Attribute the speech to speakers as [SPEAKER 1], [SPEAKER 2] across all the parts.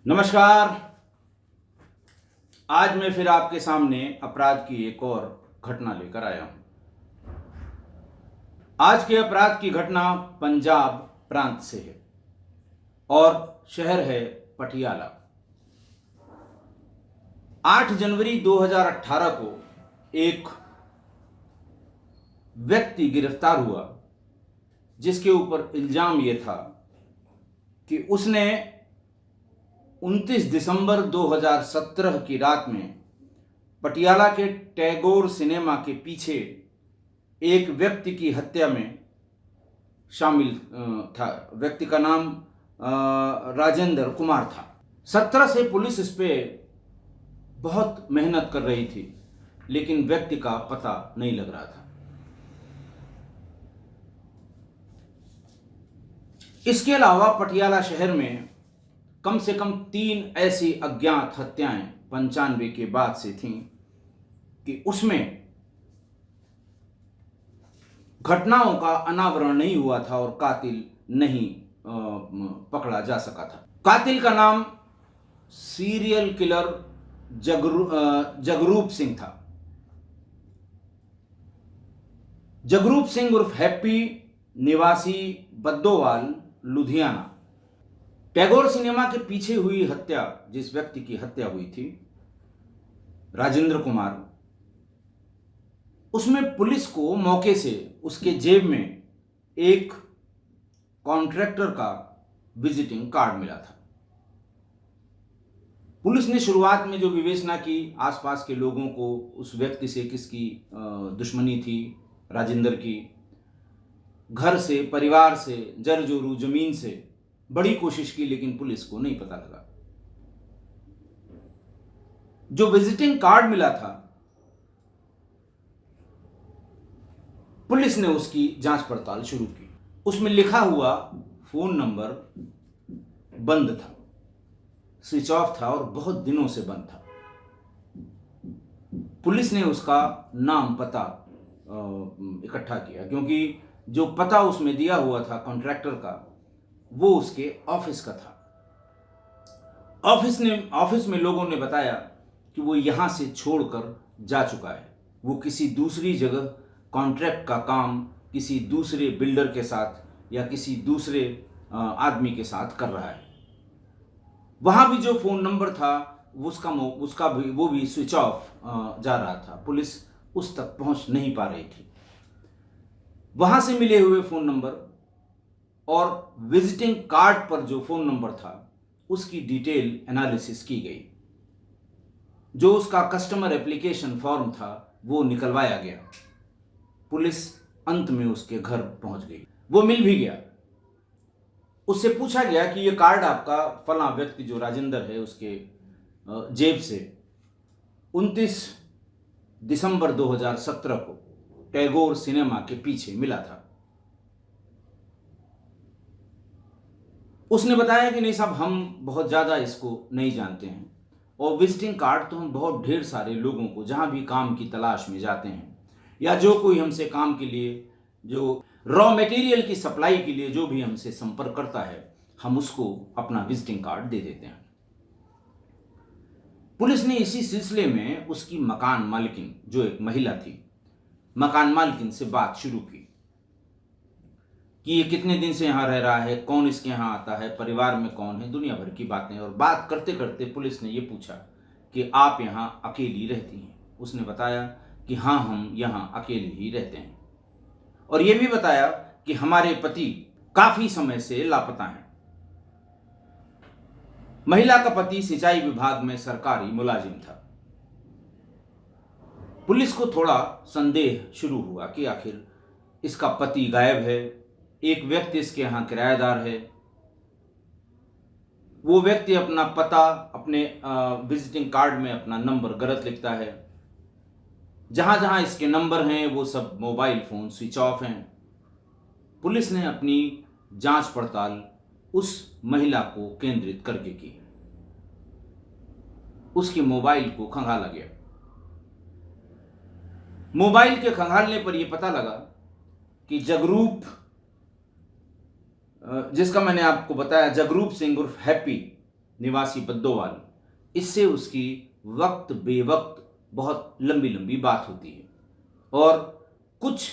[SPEAKER 1] नमस्कार। आज मैं फिर आपके सामने अपराध की एक और घटना लेकर आया हूं। आज के अपराध की घटना पंजाब प्रांत से है और शहर है पटियाला। 8 जनवरी 2018 को एक व्यक्ति गिरफ्तार हुआ जिसके ऊपर इल्जाम यह था कि उसने 29 दिसंबर 2017 की रात में पटियाला के टैगोर सिनेमा के पीछे एक व्यक्ति की हत्या में शामिल था। व्यक्ति का नाम राजेंद्र कुमार था। 17 से पुलिस इस पे बहुत मेहनत कर रही थी, लेकिन व्यक्ति का पता नहीं लग रहा था। इसके अलावा पटियाला शहर में कम से कम 3 ऐसी अज्ञात हत्याएं 95 के बाद से थीं कि उसमें घटनाओं का अनावरण नहीं हुआ था और कातिल नहीं पकड़ा जा सका था। कातिल का नाम सीरियल किलर जगरूप सिंह था। जगरूप सिंह उर्फ हैप्पी, निवासी बद्दोवाल, लुधियाना। टैगोर सिनेमा के पीछे हुई हत्या, जिस व्यक्ति की हत्या हुई थी, राजेंद्र कुमार, उसमें पुलिस को मौके से उसके जेब में एक कॉन्ट्रैक्टर का विजिटिंग कार्ड मिला था। पुलिस ने शुरुआत में जो विवेचना की, आसपास के लोगों को उस व्यक्ति से किसकी दुश्मनी थी, राजेंद्र की, घर से, परिवार से, जर-जोरू जमीन से बड़ी कोशिश की, लेकिन पुलिस को नहीं पता लगा। जो विजिटिंग कार्ड मिला था, पुलिस ने उसकी जांच पड़ताल शुरू की। उसमें लिखा हुआ फोन नंबर बंद था, स्विच ऑफ था और बहुत दिनों से बंद था। पुलिस ने उसका नाम पता इकट्ठा किया, क्योंकि जो पता उसमें दिया हुआ था कॉन्ट्रैक्टर का, वो उसके ऑफिस का था। ऑफिस में लोगों ने बताया कि वो यहां से छोड़कर जा चुका है। वो किसी दूसरी जगह कॉन्ट्रैक्ट का काम किसी दूसरे बिल्डर के साथ या किसी दूसरे आदमी के साथ कर रहा है। वहां भी जो फोन नंबर था वो भी स्विच ऑफ जा रहा था। पुलिस उस तक पहुंच नहीं पा रही थी। वहां से मिले हुए फोन नंबर और विजिटिंग कार्ड पर जो फोन नंबर था, उसकी डिटेल एनालिसिस की गई। जो उसका कस्टमर एप्लीकेशन फॉर्म था, वो निकलवाया गया। पुलिस अंत में उसके घर पहुंच गई। वो मिल भी गया। उससे पूछा गया कि ये कार्ड आपका फला व्यक्ति जो राजेंद्र है, उसके जेब से 29 दिसंबर 2017 को टैगोर सिनेमा के पीछे मिला था। उसने बताया कि नहीं साहब, हम बहुत ज़्यादा इसको नहीं जानते हैं, और विजिटिंग कार्ड तो हम बहुत ढेर सारे लोगों को, जहाँ भी काम की तलाश में जाते हैं या जो कोई हमसे काम के लिए, जो रॉ मटेरियल की सप्लाई के लिए जो भी हमसे संपर्क करता है, हम उसको अपना विजिटिंग कार्ड दे देते हैं। पुलिस ने इसी सिलसिले में उसकी मकान मालकिन, जो एक महिला थी, मकान मालकिन से बात शुरू की कि ये कितने दिन से यहाँ रह रहा है, कौन इसके यहाँ आता है, परिवार में कौन है, दुनिया भर की बातें। और बात करते करते पुलिस ने ये पूछा कि आप यहाँ अकेली रहती हैं। उसने बताया कि हाँ, हम यहाँ अकेली ही रहते हैं, और ये भी बताया कि हमारे पति काफी समय से लापता हैं। महिला का पति सिंचाई विभाग में सरकारी मुलाजिम था। पुलिस को थोड़ा संदेह शुरू हुआ कि आखिर इसका पति गायब है, एक व्यक्ति इसके यहां किराएदार है, वो व्यक्ति अपना पता अपने विजिटिंग कार्ड में अपना नंबर गलत लिखता है, जहां जहां इसके नंबर हैं वो सब मोबाइल फोन स्विच ऑफ हैं। पुलिस ने अपनी जांच पड़ताल उस महिला को केंद्रित करके की। उसके मोबाइल को खंगाला गया। मोबाइल के खंगालने पर यह पता लगा कि जगरूप, जिसका मैंने आपको बताया, जगरूप सिंह उर्फ हैप्पी, निवासी बद्दोवाल, इससे उसकी वक्त बेवक्त बहुत लंबी लंबी बात होती है और कुछ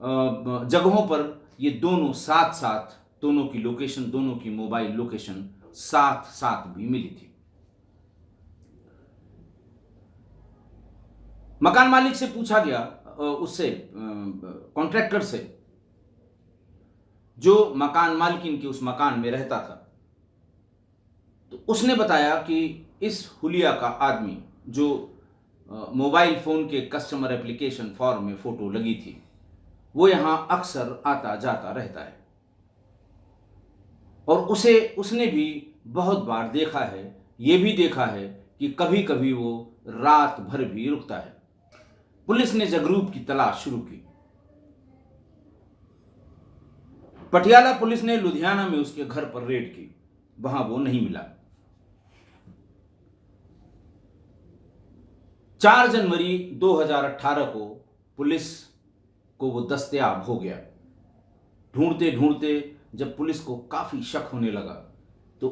[SPEAKER 1] जगहों पर ये दोनों साथ साथ, दोनों की लोकेशन, दोनों की मोबाइल लोकेशन साथ साथ भी मिली थी। मकान मालिक से पूछा गया, उससे कॉन्ट्रैक्टर से, जो मकान मालकिन के उस मकान में रहता था, तो उसने बताया कि इस हुलिया का आदमी, जो मोबाइल फोन के कस्टमर एप्लीकेशन फॉर्म में फोटो लगी थी, वो यहां अक्सर आता जाता रहता है और उसने भी बहुत बार देखा है, ये भी देखा है कि कभी कभी वो रात भर भी रुकता है। पुलिस ने जगरूप की तलाश शुरू की। पटियाला पुलिस ने लुधियाना में उसके घर पर रेड की, वहां वो नहीं मिला। 4 जनवरी 2018 को पुलिस को वो दस्तयाब हो गया। ढूंढते ढूंढते जब पुलिस को काफी शक होने लगा तो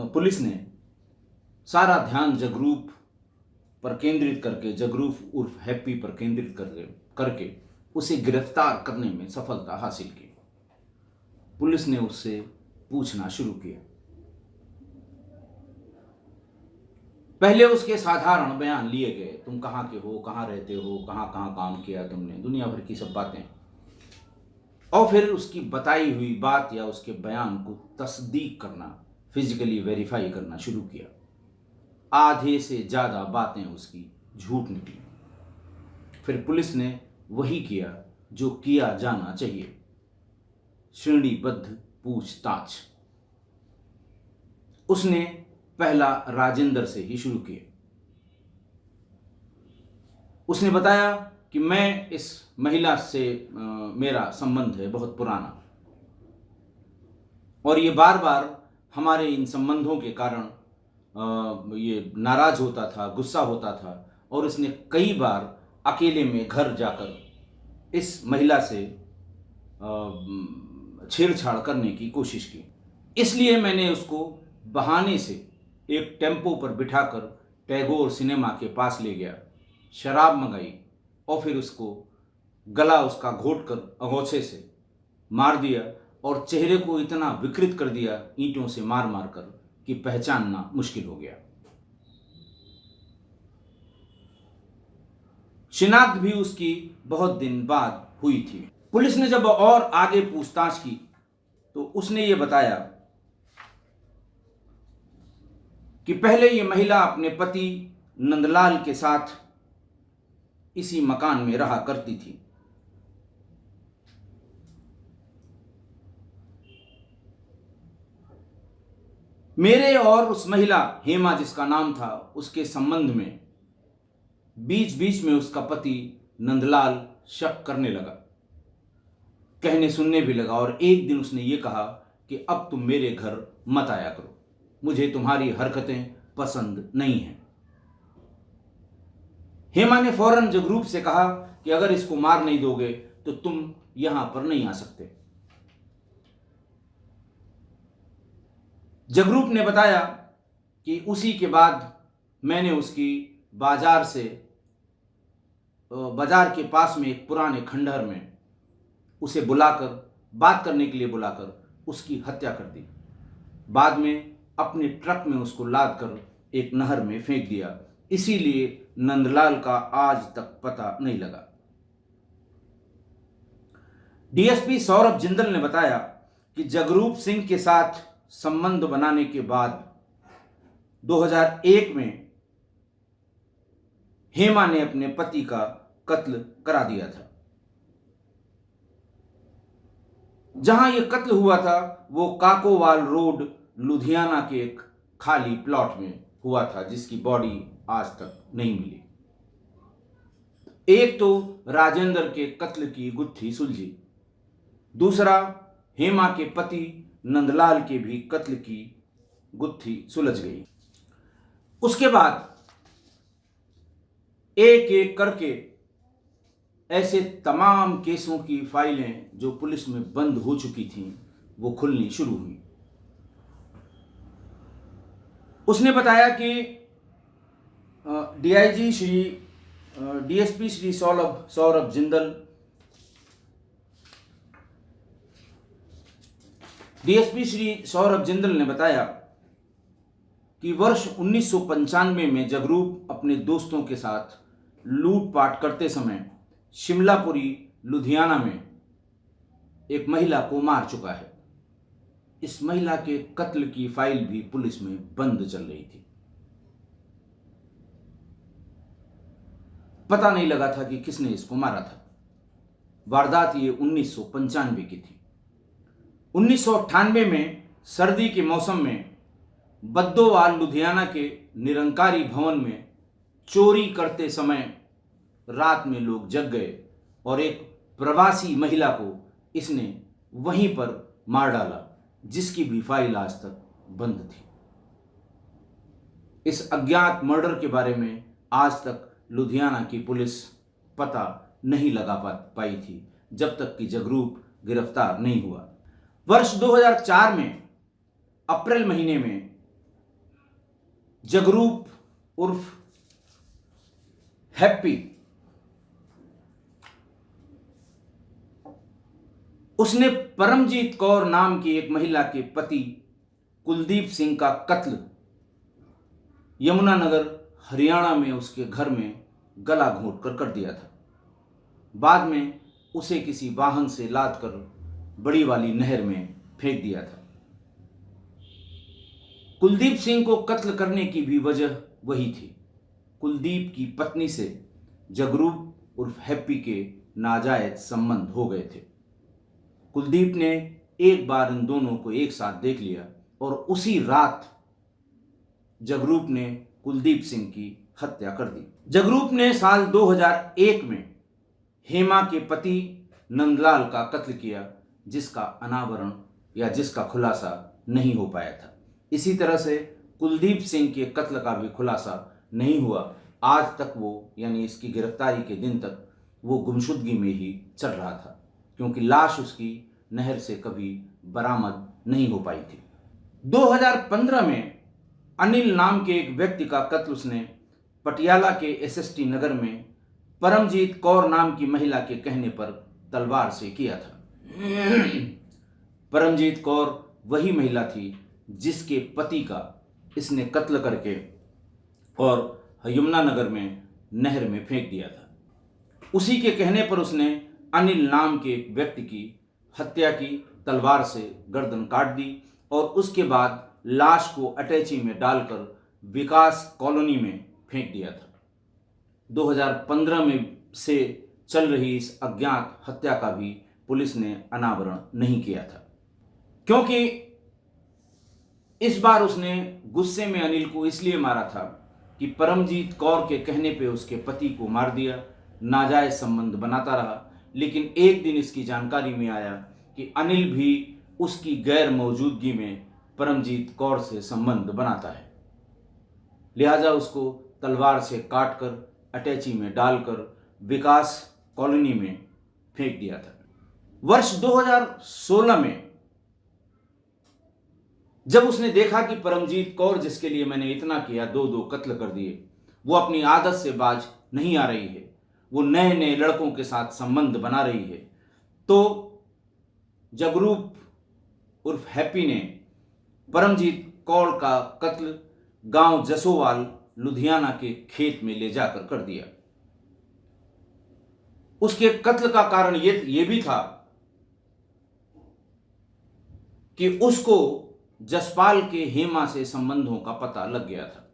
[SPEAKER 1] पुलिस ने सारा ध्यान जगरूप पर केंद्रित करके, जगरूप उर्फ हैप्पी पर केंद्रित करके उसे गिरफ्तार करने में सफलता हासिल की। पुलिस ने उससे पूछना शुरू किया। पहले उसके साधारण बयान लिए गए, तुम कहाँ के हो, कहाँ रहते हो, कहाँ कहाँ काम किया तुमने, दुनिया भर की सब बातें। और फिर उसकी बताई हुई बात या उसके बयान को तस्दीक करना, फिजिकली वेरीफाई करना शुरू किया। आधे से ज्यादा बातें उसकी झूठ निकली। फिर पुलिस ने वही किया जो किया जाना चाहिए, श्रेणीबद्ध पूछताछ। उसने पहला राजेंद्र से ही शुरू किया। उसने बताया कि मैं इस महिला से मेरा संबंध है बहुत पुराना और ये बार बार हमारे इन संबंधों के कारण ये नाराज होता था, गुस्सा होता था और इसने कई बार अकेले में घर जाकर इस महिला से छेड़छाड़ करने की कोशिश की। इसलिए मैंने उसको बहाने से एक टेम्पो पर बिठाकर टैगोर सिनेमा के पास ले गया, शराब मंगाई और फिर उसको गला उसका घोटकर अंगोछे से मार दिया और चेहरे को इतना विकृत कर दिया ईंटों से मार मार कर कि पहचानना मुश्किल हो गया। शिनाख्त भी उसकी बहुत दिन बाद हुई थी। पुलिस ने जब और आगे पूछताछ की तो उसने ये बताया कि पहले ये महिला अपने पति नंदलाल के साथ इसी मकान में रहा करती थी। मेरे और उस महिला हेमा जिसका नाम था, उसके संबंध में बीच बीच में उसका पति नंदलाल शक करने लगा, कहने सुनने भी लगा और एक दिन उसने ये कहा कि अब तुम मेरे घर मत आया करो, मुझे तुम्हारी हरकतें पसंद नहीं हैं। हेमा ने फौरन जगरूप से कहा कि अगर इसको मार नहीं दोगे तो तुम यहां पर नहीं आ सकते। जगरूप ने बताया कि उसी के बाद मैंने उसकी बाजार के पास में एक पुराने खंडहर में उसे बुलाकर, बात करने के लिए बुलाकर उसकी हत्या कर दी। बाद में अपने ट्रक में उसको लाद कर एक नहर में फेंक दिया। इसीलिए नंदलाल का आज तक पता नहीं लगा। डीएसपी सौरभ जिंदल ने बताया कि जगरूप सिंह के साथ संबंध बनाने के बाद 2001 में हेमा ने अपने पति का कत्ल करा दिया था। जहां यह कत्ल हुआ था वो काकोवाल रोड लुधियाना के एक खाली प्लॉट में हुआ था, जिसकी बॉडी आज तक नहीं मिली। एक तो राजेंद्र के कत्ल की गुत्थी सुलझी, दूसरा हेमा के पति नंदलाल के भी कत्ल की गुत्थी सुलझ गई। उसके बाद एक एक करके ऐसे तमाम केसों की फाइलें जो पुलिस में बंद हो चुकी थीं वो खुलनी शुरू हुई। उसने बताया कि DIG Shri DSP Shri Saurabh Jindal, DSP Shri Saurabh Jindal ने बताया कि वर्ष 1995 में जगरूप अपने दोस्तों के साथ लूटपाट करते समय शिमलापुरी लुधियाना में एक महिला को मार चुका है। इस महिला के कत्ल की फाइल भी पुलिस में बंद चल रही थी। पता नहीं लगा था कि किसने इसको मारा था। वारदात ये 1995 की थी। 1998 में सर्दी के मौसम में बद्दोवाल लुधियाना के निरंकारी भवन में चोरी करते समय रात में लोग जग गए और एक प्रवासी महिला को इसने वहीं पर मार डाला, जिसकी भी फाइल आज तक बंद थी। इस अज्ञात मर्डर के बारे में आज तक लुधियाना की पुलिस पता नहीं लगा पाई थी, जब तक कि जगरूप गिरफ्तार नहीं हुआ। वर्ष 2004 में अप्रैल महीने में जगरूप उर्फ हैप्पी उसने परमजीत कौर नाम की एक महिला के पति कुलदीप सिंह का कत्ल यमुनानगर हरियाणा में उसके घर में गला घोंट कर दिया था। बाद में उसे किसी वाहन से लाद कर बड़ी वाली नहर में फेंक दिया था। कुलदीप सिंह को कत्ल करने की भी वजह वही थी। कुलदीप की पत्नी से जगरूप उर्फ हैप्पी के नाजायज संबंध हो गए थे। कुलदीप ने एक बार इन दोनों को एक साथ देख लिया और उसी रात जगरूप ने कुलदीप सिंह की हत्या कर दी। जगरूप ने साल 2001 में हेमा के पति नंदलाल का कत्ल किया, जिसका अनावरण या जिसका खुलासा नहीं हो पाया था। इसी तरह से कुलदीप सिंह के कत्ल का भी खुलासा नहीं हुआ। आज तक वो, यानी इसकी गिरफ्तारी के दिन तक, वो गुमशुदगी में ही चल रहा था, क्योंकि लाश उसकी नहर से कभी बरामद नहीं हो पाई थी। 2015 में अनिल नाम के एक व्यक्ति का कत्ल उसने पटियाला के एसएसटी नगर में परमजीत कौर नाम की महिला के कहने पर तलवार से किया था। परमजीत कौर वही महिला थी जिसके पति का इसने कत्ल करके और यमुनानगर में नहर में फेंक दिया था। उसी के कहने पर उसने अनिल नाम के एक व्यक्ति की हत्या की, तलवार से गर्दन काट दी और उसके बाद लाश को अटैची में डालकर विकास कॉलोनी में फेंक दिया था। 2015 में से चल रही इस अज्ञात हत्या का भी पुलिस ने अनावरण नहीं किया था, क्योंकि इस बार उसने गुस्से में अनिल को इसलिए मारा था कि परमजीत कौर के कहने पे उसके पति को मार दिया, नाजायज संबंध बनाता रहा। लेकिन एक दिन इसकी जानकारी में आया कि अनिल भी उसकी गैर मौजूदगी में परमजीत कौर से संबंध बनाता है, लिहाजा उसको तलवार से काटकर अटैची में डालकर विकास कॉलोनी में फेंक दिया था। वर्ष 2016 में जब उसने देखा कि परमजीत कौर, जिसके लिए मैंने इतना किया, दो कत्ल कर दिए, वो अपनी आदत से बाज नहीं आ रही है, वो नए नए लड़कों के साथ संबंध बना रही है, तो जगरूप उर्फ हैप्पी ने परमजीत कौर का कत्ल गांव जसोवाल लुधियाना के खेत में ले जाकर कर दिया। उसके कत्ल का कारण ये भी था कि उसको जसपाल के हेमा से संबंधों का पता लग गया था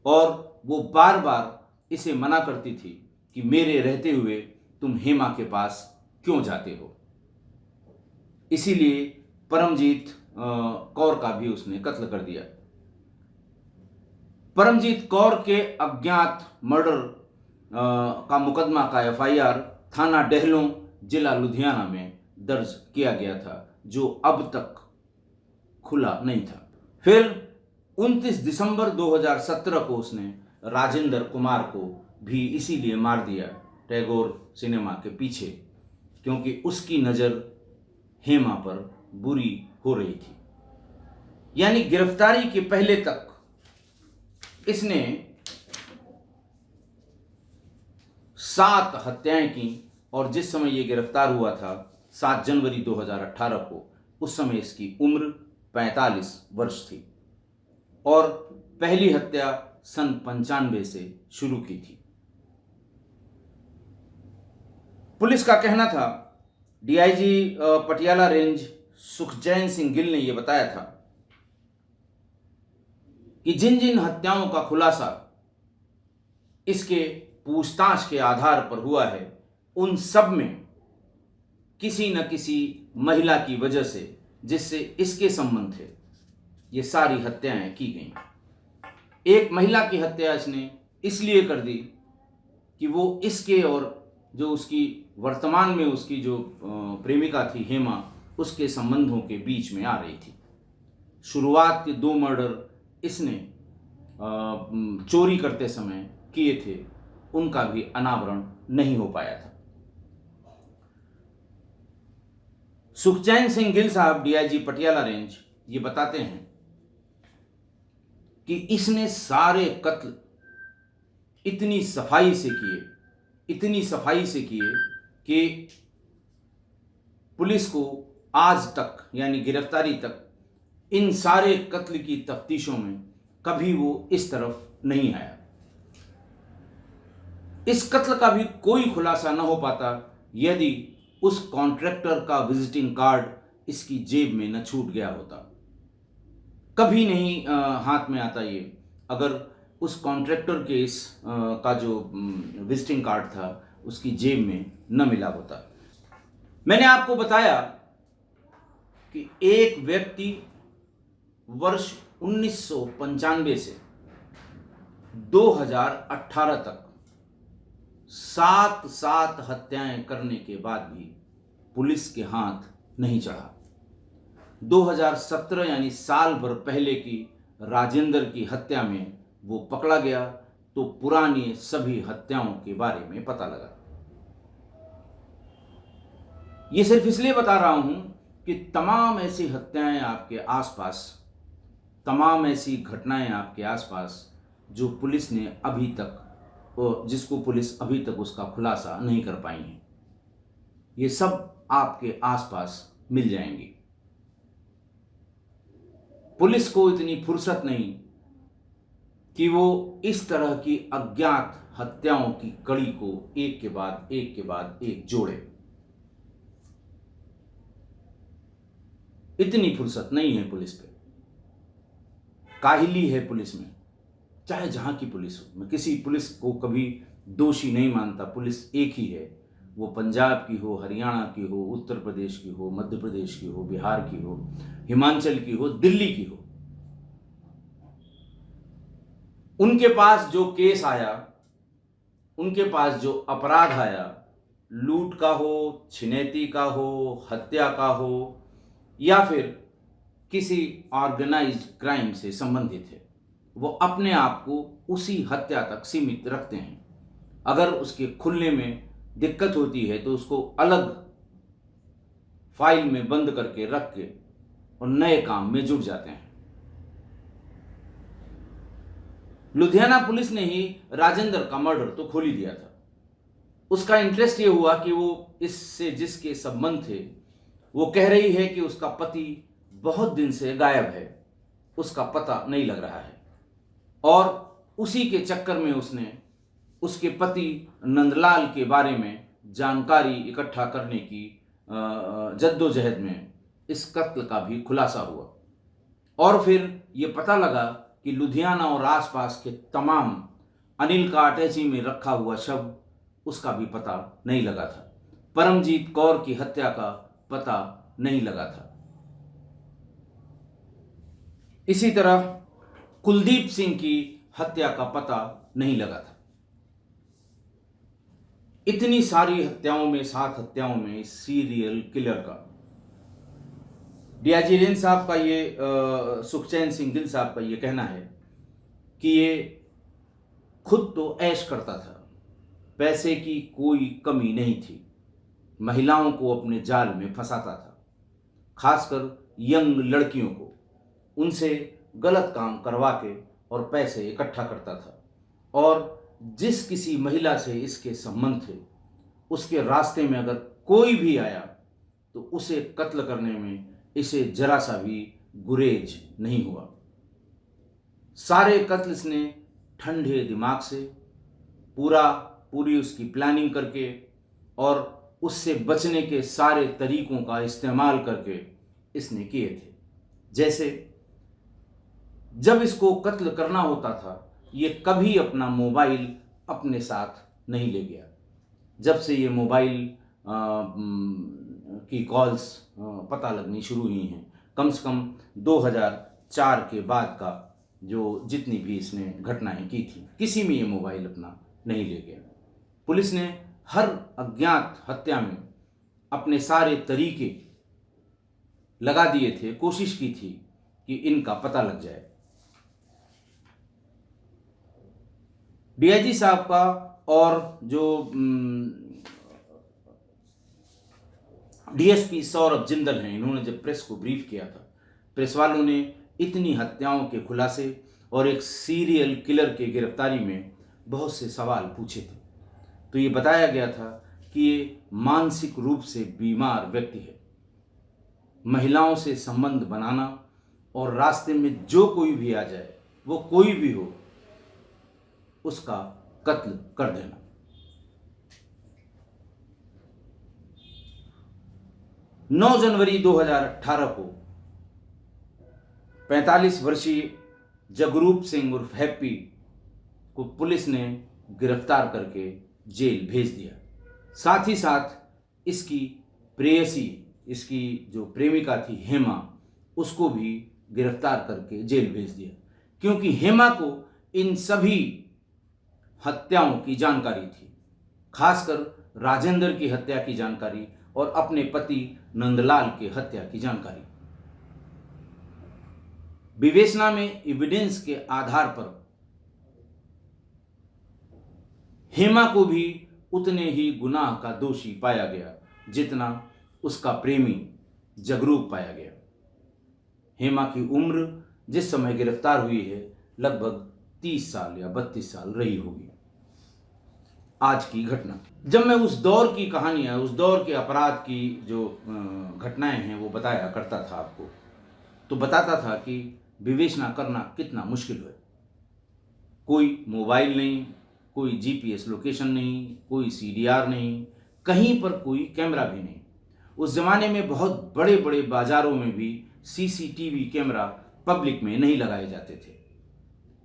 [SPEAKER 1] और वो बार बार इसे मना करती थी कि मेरे रहते हुए तुम हेमा के पास क्यों जाते हो। इसीलिए परमजीत कौर का भी उसने कत्ल कर दिया। परमजीत कौर के अज्ञात मर्डर का मुकदमा का एफआईआर थाना डेहलों जिला लुधियाना में दर्ज किया गया था, जो अब तक खुला नहीं था। फिर 29 दिसंबर 2017 को उसने राजेंद्र कुमार को भी इसीलिए मार दिया, टैगोर सिनेमा के पीछे, क्योंकि उसकी नज़र हेमा पर बुरी हो रही थी। यानी गिरफ्तारी के पहले तक इसने 7 हत्याएं की और जिस समय ये गिरफ्तार हुआ था 7 जनवरी 2018 को, उस समय इसकी उम्र 45 वर्ष थी और पहली हत्या सन 95 से शुरू की थी। पुलिस का कहना था, डीआईजी पटियाला रेंज सुखचैन सिंह गिल ने यह बताया था कि जिन जिन हत्याओं का खुलासा इसके पूछताछ के आधार पर हुआ है, उन सब में किसी न किसी महिला की वजह से, जिससे इसके संबंध थे, ये सारी हत्याएं की गईं। एक महिला की हत्या इसने इसलिए कर दी कि वो इसके और जो उसकी वर्तमान में उसकी जो प्रेमिका थी हेमा, उसके संबंधों के बीच में आ रही थी। शुरुआत के 2 मर्डर इसने चोरी करते समय किए थे, उनका भी अनावरण नहीं हो पाया था। सुखचैन सिंह गिल साहब डीआईजी पटियाला रेंज ये बताते हैं कि इसने सारे कत्ल इतनी सफाई से किए कि पुलिस को आज तक, यानी गिरफ्तारी तक, इन सारे कत्ल की तफ्तीशों में कभी वो इस तरफ नहीं आया। इस कत्ल का भी कोई खुलासा न हो पाता यदि उस कॉन्ट्रैक्टर का विजिटिंग कार्ड इसकी जेब में न छूट गया होता। कभी नहीं हाथ में आता ये, अगर उस कॉन्ट्रैक्टर के का जो विजिटिंग कार्ड था उसकी जेब में न मिला होता। मैंने आपको बताया कि एक व्यक्ति वर्ष 1995 से 2018 तक 7 हत्याएं करने के बाद भी पुलिस के हाथ नहीं चढ़ा। 2017 यानी साल भर पहले की राजेंद्र की हत्या में वो पकड़ा गया तो पुरानी सभी हत्याओं के बारे में पता लगा। ये सिर्फ इसलिए बता रहा हूं कि तमाम ऐसी हत्याएं आपके आसपास, तमाम ऐसी घटनाएं आपके आसपास जो पुलिस ने अभी तक, जिसको पुलिस अभी तक उसका खुलासा नहीं कर पाई है, ये सब आपके आसपास मिल जाएंगी। पुलिस को इतनी फुर्सत नहीं कि वो इस तरह की अज्ञात हत्याओं की कड़ी को एक के बाद एक जोड़े। इतनी फुर्सत नहीं है पुलिस पे। काहिली है पुलिस में, चाहे जहां की पुलिस हो। मैं किसी पुलिस को कभी दोषी नहीं मानता। पुलिस एक ही है, वो पंजाब की हो, हरियाणा की हो, उत्तर प्रदेश की हो, मध्य प्रदेश की हो, बिहार की हो, हिमाचल की हो, दिल्ली की हो। उनके पास जो केस आया, उनके पास जो अपराध आया, लूट का हो, छिनैती का हो, हत्या का हो, या फिर किसी ऑर्गेनाइज्ड क्राइम से संबंधित है, वो अपने आप को उसी हत्या तक सीमित रखते हैं। अगर उसके खुलने में दिक्कत होती है तो उसको अलग फाइल में बंद करके रख के और नए काम में जुट जाते हैं। लुधियाना पुलिस ने ही राजेंद्र का मर्डर तो खोल ही दिया था। उसका इंटरेस्ट ये हुआ कि वो इससे जिसके संबंध थे, वो कह रही है कि उसका पति बहुत दिन से गायब है, उसका पता नहीं लग रहा है, और उसी के चक्कर में उसने उसके पति नंदलाल के बारे में जानकारी इकट्ठा करने की जद्दोजहद में इस कत्ल का भी खुलासा हुआ। और फिर ये पता लगा कि लुधियाना और आसपास के तमाम अनिल का अटैची में रखा हुआ शव, उसका भी पता नहीं लगा था। परमजीत कौर की हत्या का पता नहीं लगा था। इसी तरह कुलदीप सिंह की हत्या का पता नहीं लगा था। इतनी सारी हत्याओं में, 7 हत्याओं में सीरियल किलर का, डीआईजी रेंज साहब का ये सुखचैन सिंह गिल साहब का ये कहना है कि ये खुद तो ऐश करता था, पैसे की कोई कमी नहीं थी, महिलाओं को अपने जाल में फंसाता था, खासकर यंग लड़कियों को, उनसे गलत काम करवा के और पैसे इकट्ठा करता था, और जिस किसी महिला से इसके संबंध थे उसके रास्ते में अगर कोई भी आया तो उसे कत्ल करने में इसे जरा सा भी गुरेज नहीं हुआ। सारे कत्ल इसने ठंडे दिमाग से पूरी उसकी प्लानिंग करके और उससे बचने के सारे तरीकों का इस्तेमाल करके इसने किए थे। जैसे जब इसको कत्ल करना होता था, ये कभी अपना मोबाइल अपने साथ नहीं ले गया। जब से ये मोबाइल की कॉल्स पता लगनी शुरू हुई हैं, कम से कम 2004 के बाद का जो जितनी भी इसने घटनाएं की थी, किसी में ये मोबाइल अपना नहीं ले गया। पुलिस ने हर अज्ञात हत्या में अपने सारे तरीके लगा दिए थे, कोशिश की थी कि इनका पता लग जाए। डीआईजी साहब का और जो डीएसपी सौरभ जिंदल हैं, इन्होंने जब प्रेस को ब्रीफ किया था, प्रेस वालों ने इतनी हत्याओं के खुलासे और एक सीरियल किलर के गिरफ्तारी में बहुत से सवाल पूछे थे। तो ये बताया गया था कि ये मानसिक रूप से बीमार व्यक्ति है। महिलाओं से संबंध बनाना और रास्ते में जो कोई भी आ जाए, वो कोई भी हो, उसका कत्ल कर देना। नौ जनवरी 2018 को 45 वर्षीय जगरूप सिंह उर्फ हैप्पी को पुलिस ने गिरफ्तार करके जेल भेज दिया। साथ ही साथ इसकी प्रेयसी, इसकी जो प्रेमिका थी हेमा, उसको भी गिरफ्तार करके जेल भेज दिया, क्योंकि हेमा को इन सभी हत्याओं की जानकारी थी, खासकर राजेंद्र की हत्या की जानकारी और अपने पति नंदलाल की हत्या की जानकारी। विवेचना में एविडेंस के आधार पर हेमा को भी उतने ही गुनाह का दोषी पाया गया जितना उसका प्रेमी जगरूप पाया गया। हेमा की उम्र जिस समय गिरफ्तार हुई है लगभग 30 साल या 32 साल रही होगी। आज की घटना, जब मैं उस दौर की कहानियां, उस दौर के अपराध की जो घटनाएं हैं वो बताया करता था आपको, तो बताता था कि विवेचना करना कितना मुश्किल है। कोई मोबाइल नहीं, कोई जीपीएस लोकेशन नहीं, कोई सीडीआर नहीं, कहीं पर कोई कैमरा भी नहीं। उस जमाने में बहुत बड़े बड़े बाजारों में भी सीसीटीवी कैमरा पब्लिक में नहीं लगाए जाते थे।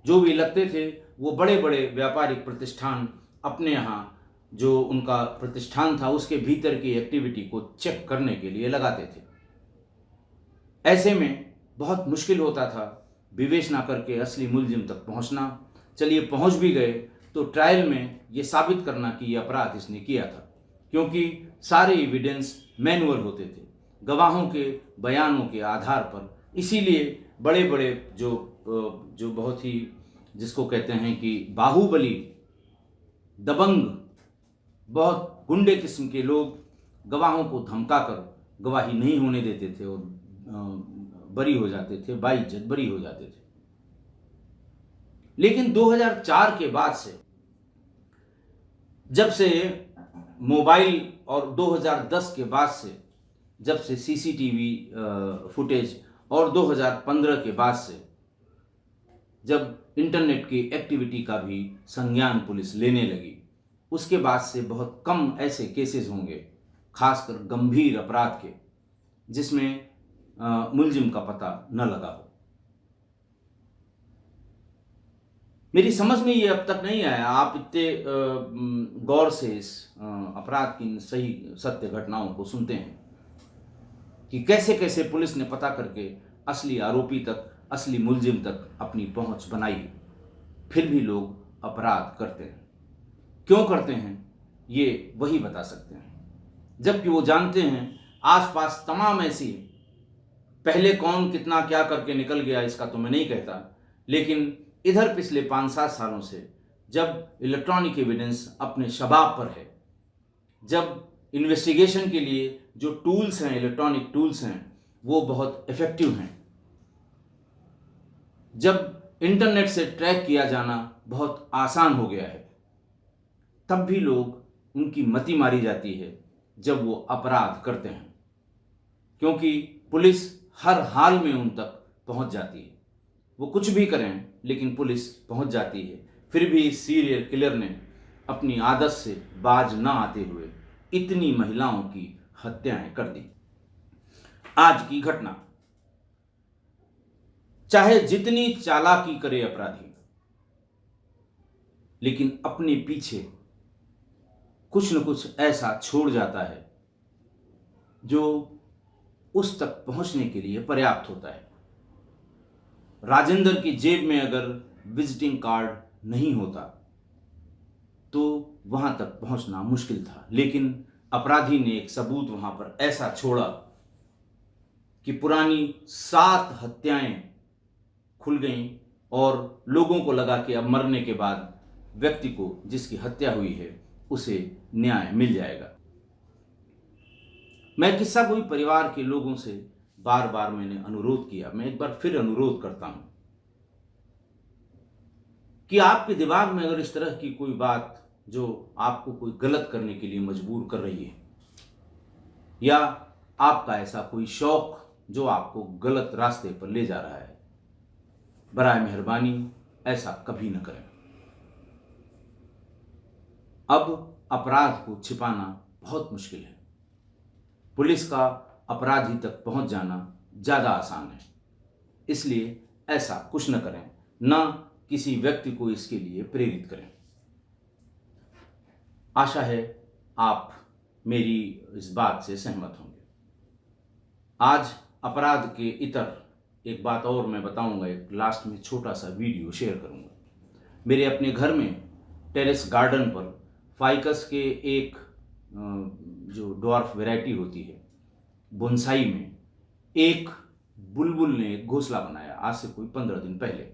[SPEAKER 1] जो भी लगते थे वो बड़े बड़े व्यापारिक प्रतिष्ठान अपने यहाँ जो उनका प्रतिष्ठान था उसके भीतर की एक्टिविटी को चेक करने के लिए लगाते थे। ऐसे में बहुत मुश्किल होता था विवेचना करके असली मुलजिम तक पहुंचना। चलिए पहुंच भी गए तो ट्रायल में ये साबित करना कि ये अपराध इसने किया था, क्योंकि सारे एविडेंस मैनुअल होते थे, गवाहों के बयानों के आधार पर। इसीलिए बड़े बड़े जो बहुत ही जिसको कहते हैं कि बाहुबली, दबंग, बहुत गुंडे किस्म के लोग गवाहों को धमकाकर गवाही नहीं होने देते थे और बरी हो जाते थे, बाइज्जत बरी हो जाते थे। लेकिन 2004 के बाद से, जब से मोबाइल और 2010 के बाद से जब से सीसीटीवी फुटेज और 2015 के बाद से जब इंटरनेट की एक्टिविटी का भी संज्ञान पुलिस लेने लगी, उसके बाद से बहुत कम ऐसे केसेस होंगे, खासकर गंभीर अपराध के, जिसमें मुलजिम का पता न लगा हो। मेरी समझ में ये अब तक नहीं आया, आप इतने गौर से इस अपराध की सही सत्य घटनाओं को सुनते हैं कि कैसे कैसे पुलिस ने पता करके असली आरोपी तक, असली मुलजिम तक अपनी पहुंच बनाई, फिर भी लोग अपराध करते हैं। क्यों करते हैं ये वही बता सकते हैं, जबकि वो जानते हैं आसपास तमाम ऐसी, पहले कौन कितना क्या करके निकल गया इसका तो मैं नहीं कहता, लेकिन इधर पिछले 5-7 सालों से जब इलेक्ट्रॉनिक एविडेंस अपने शबाब पर है, जब इन्वेस्टिगेशन के लिए जो टूल्स हैं, इलेक्ट्रॉनिक टूल्स हैं, वो बहुत इफेक्टिव हैं, जब इंटरनेट से ट्रैक किया जाना बहुत आसान हो गया है, तब भी लोग उनकी मति मारी जाती है जब वो अपराध करते हैं, क्योंकि पुलिस हर हाल में उन तक पहुंच जाती है। वो कुछ भी करें लेकिन पुलिस पहुंच जाती है। फिर भी इस सीरियल किलर ने अपनी आदत से बाज न आते हुए इतनी महिलाओं की हत्याएं कर दी। आज की घटना, चाहे जितनी चालाकी करे अपराधी, लेकिन अपने पीछे कुछ न कुछ ऐसा छोड़ जाता है जो उस तक पहुंचने के लिए पर्याप्त होता है। राजेंद्र की जेब में अगर विजिटिंग कार्ड नहीं होता तो वहां तक पहुंचना मुश्किल था, लेकिन अपराधी ने एक सबूत वहां पर ऐसा छोड़ा कि पुरानी 7 हत्याएं खुल गईं और लोगों को लगा कि अब मरने के बाद व्यक्ति को जिसकी हत्या हुई है उसे न्याय मिल जाएगा। मैं किस्सा कोई परिवार के लोगों से बार बार मैंने अनुरोध किया, मैं एक बार फिर अनुरोध करता हूं कि आपके दिमाग में अगर इस तरह की कोई बात जो आपको कोई गलत करने के लिए मजबूर कर रही है, या आपका ऐसा कोई शौक जो आपको गलत रास्ते पर ले जा रहा है, बराए मेहरबानी ऐसा कभी न करें। अब अपराध को छिपाना बहुत मुश्किल है। पुलिस का अपराधी तक पहुंच जाना ज्यादा आसान है, इसलिए ऐसा कुछ न करें, न किसी व्यक्ति को इसके लिए प्रेरित करें। आशा है आप मेरी इस बात से सहमत होंगे। आज अपराध के इतर एक बात और मैं बताऊंगा, एक लास्ट में छोटा सा वीडियो शेयर करूंगा। मेरे अपने घर में टेरेस गार्डन पर फाइकस के एक जो डॉर्फ वैरायटी होती है बोनसाई में, एक बुलबुल ने एक घोंसला बनाया आज से कोई 15 दिन पहले।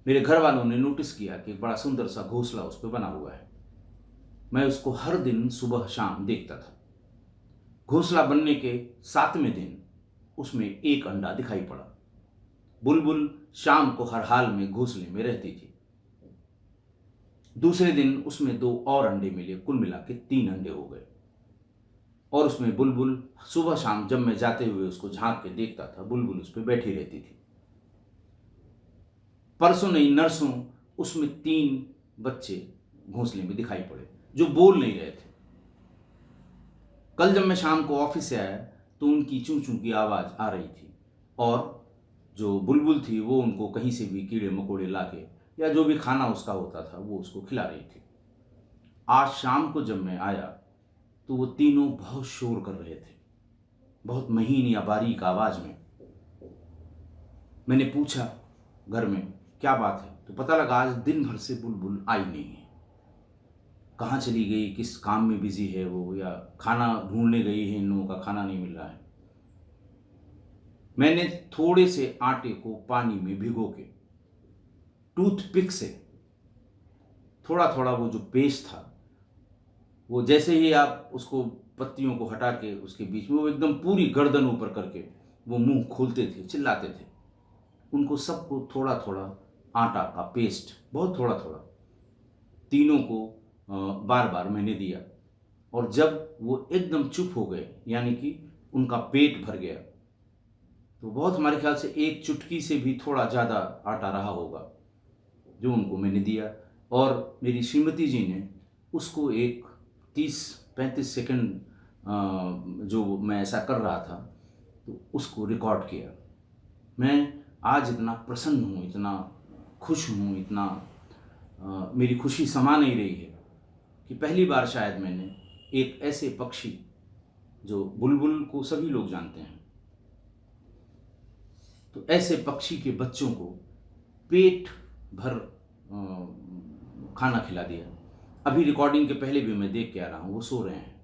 [SPEAKER 1] मेरे घर वालों ने नोटिस किया कि एक बड़ा सुंदर सा घोंसला उस पर बना हुआ है। मैं उसको हर दिन सुबह शाम देखता था। घोंसला बनने के 7वें दिन उसमें एक अंडा दिखाई पड़ा। बुलबुल शाम को हर हाल में घोंसले में रहती थी। दूसरे दिन उसमें 2 और अंडे मिले, कुल मिला के 3 अंडे हो गए। और उसमें बुलबुल सुबह शाम जब मैं जाते हुए उसको झांक के देखता था, बुलबुल उस पर बैठी रहती थी। परसों नहीं नरसों उसमें 3 बच्चे घोंसले में दिखाई पड़े जो बोल नहीं रहे थे। कल जब मैं शाम को ऑफिस से आया तो उनकी चूं चूं की आवाज आ रही थी, और जो बुलबुल थी वो उनको कहीं से भी कीड़े मकोड़े लाके या जो भी खाना उसका होता था वो उसको खिला रही थी। आज शाम को जब मैं आया तो वो तीनों बहुत शोर कर रहे थे, बहुत महीन या बारीक आवाज में। मैंने पूछा घर में क्या बात है, तो पता लगा आज दिन भर से बुलबुल आई नहीं है। कहाँ चली गई, किस काम में बिजी है वो, या खाना ढूंढने गई है, इन लोगों का खाना नहीं मिल रहा है। मैंने थोड़े से आटे को पानी में भिगो के टूथपिक से थोड़ा थोड़ा वो जो पेस्ट था, वो जैसे ही आप उसको पत्तियों को हटा के उसके बीच में वो एकदम पूरी गर्दन ऊपर करके वो मुंह खोलते थे, चिल्लाते थे। उनको सबको थोड़ा थोड़ा आटा का पेस्ट, बहुत थोड़ा थोड़ा, तीनों को बार बार मैंने दिया। और जब वो एकदम चुप हो गए, यानी कि उनका पेट भर गया, तो बहुत हमारे ख्याल से 1 चुटकी से भी थोड़ा ज़्यादा आटा रहा होगा जो उनको मैंने दिया। और मेरी श्रीमती जी ने उसको एक 30-35 सेकंड जो मैं ऐसा कर रहा था तो उसको रिकॉर्ड किया। मैं आज इतना प्रसन्न हूँ, इतना खुश हूँ, इतना मेरी खुशी समा नहीं रही है कि पहली बार शायद मैंने एक ऐसे पक्षी, जो बुलबुल को सभी लोग जानते हैं, तो ऐसे पक्षी के बच्चों को पेट भर खाना खिला दिया। अभी रिकॉर्डिंग के पहले भी मैं देख के आ रहा हूँ, वो सो रहे हैं।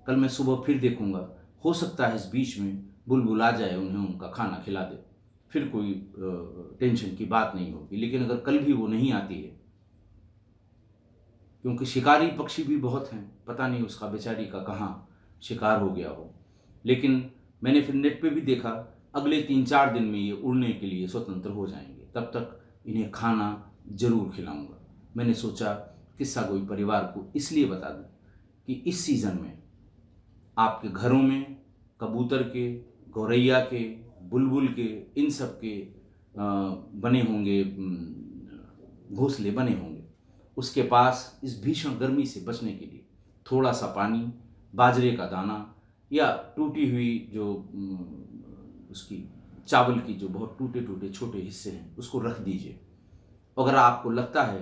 [SPEAKER 1] कल मैं सुबह फिर देखूंगा, हो सकता है इस बीच में बुलबुल आ जाए, उन्हें उनका खाना खिला दे, फिर कोई टेंशन की बात नहीं होगी। लेकिन अगर कल भी वो नहीं आती है, क्योंकि शिकारी पक्षी भी बहुत हैं, पता नहीं उसका बेचारी का कहाँ शिकार हो गया हो। लेकिन मैंने फिर नेट पे भी देखा अगले 3-4 दिन में ये उड़ने के लिए स्वतंत्र हो जाएंगे, तब तक इन्हें खाना जरूर खिलाऊंगा। मैंने सोचा किस्सा गोई परिवार को इसलिए बता दूं कि इस सीज़न में आपके घरों में कबूतर के, गौरैया के, बुलबुल के, इन सब के बने होंगे, घोंसले बने होंगे। उसके पास इस भीषण गर्मी से बचने के लिए थोड़ा सा पानी, बाजरे का दाना या टूटी हुई जो उसकी चावल की जो बहुत टूटे टूटे छोटे हिस्से हैं उसको रख दीजिए। अगर आपको लगता है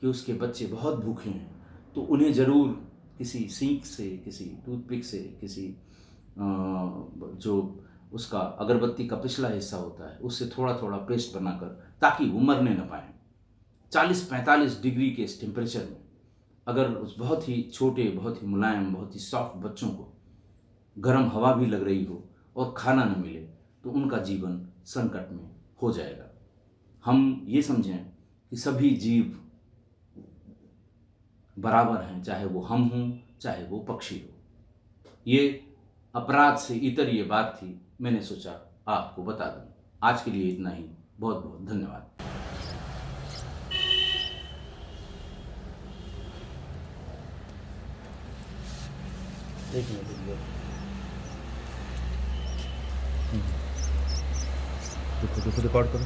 [SPEAKER 1] कि उसके बच्चे बहुत भूखे हैं तो उन्हें ज़रूर किसी सीख से, किसी टूथपिक से, किसी जो उसका अगरबत्ती का पिछला हिस्सा होता है उससे थोड़ा थोड़ा पेस्ट बनाकर, ताकि वो मरने न पाए। 40-45 डिग्री के इस टेम्परेचर में अगर उस बहुत ही छोटे, बहुत ही मुलायम, बहुत ही सॉफ्ट बच्चों को गर्म हवा भी लग रही हो और खाना न मिले तो उनका जीवन संकट में हो जाएगा। हम ये समझें कि सभी जीव बराबर हैं, चाहे वो हम हों, चाहे वो पक्षी हो। ये अपराध से इतर ये बात थी, मैंने सोचा आपको बता दूं। आज के लिए इतना ही। बहुत बहुत धन्यवाद।
[SPEAKER 2] एक मिनट देखो रिकॉर्ड करो।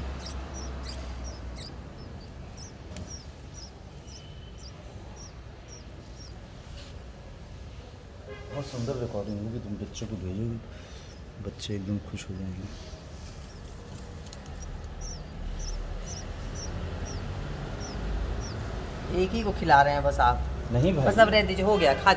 [SPEAKER 2] बहुत सुंदर रिकॉर्डिंग होगी, तुम बच्चों को भेजोगी, बच्चे एकदम खुश हो जाएंगे।
[SPEAKER 3] एक ही को खिला रहे हैं बस आप।
[SPEAKER 2] नहीं भाई,
[SPEAKER 3] बस अब रह दीजिए, हो गया, खा